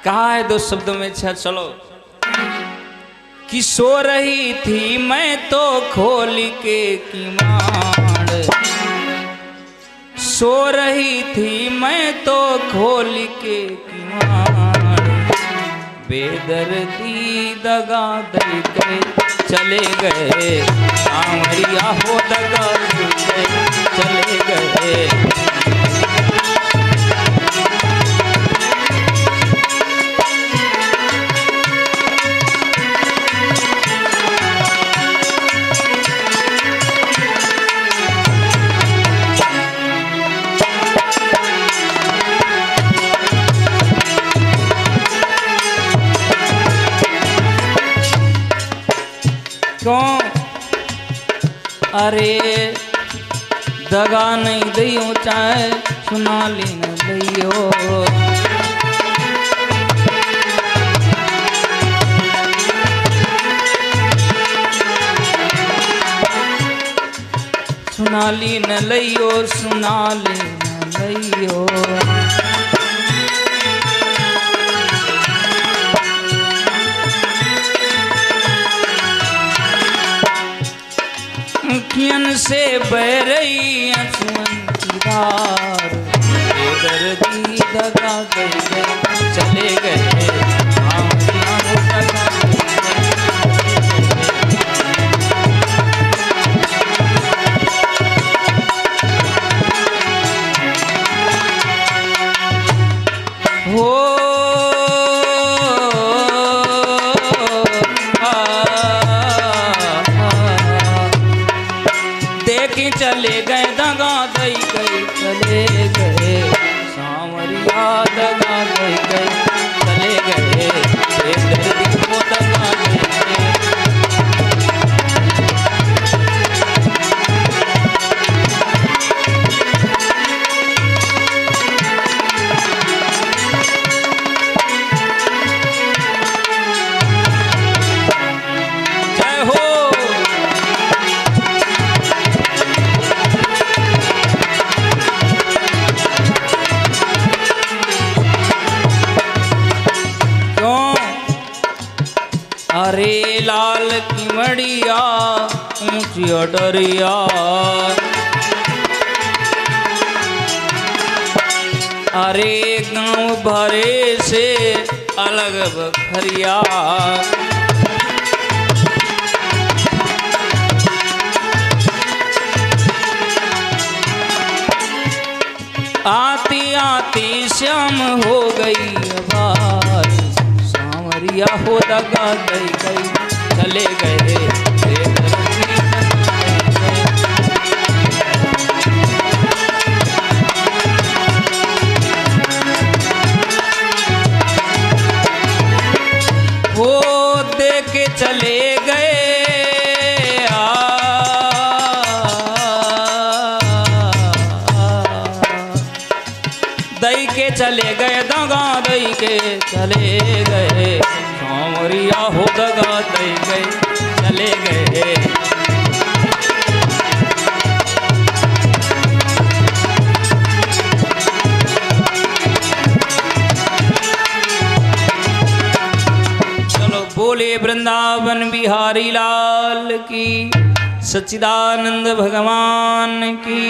कहा है दो शब्दों में। अच्छा चलो। कि सो रही थी मैं तो खोल के किवाड़, सो रही थी मैं तो खोल के किवाड़, बेदर्दी दगा दे के चले गए सांवरिया हो, दगा दे के चले गए। क्यों? अरे दगा नहीं दियो चाहे सुना ली न दियो, सुना ली न लियो, सुना ली न लियो। अखियन से बह रही आंसुओं की धार, बेदर्दी दगा दे के चले गए सांवरिया हो, दगा दे के हो। चले गए दगा दई गए चले गए सांवरिया, दगा दई गए चले गए, बेदर्दी को दगा दे गए। जय हो। अरे लाल की मड़िया ऊंची अडरिया, अरे गांव भरे से अलग बखरिया, आती आती श्याम हो गई अबार, सांवरिया हो दगा दे गई चले गए, बेदर्दी वो दे के चले गए। दई के चले गए दगा दई के चले गए सांवरिया हो, दगा दई गए चले गए। चलो बोले वृंदावन बिहारी लाल की, सच्चिदानंद भगवान की।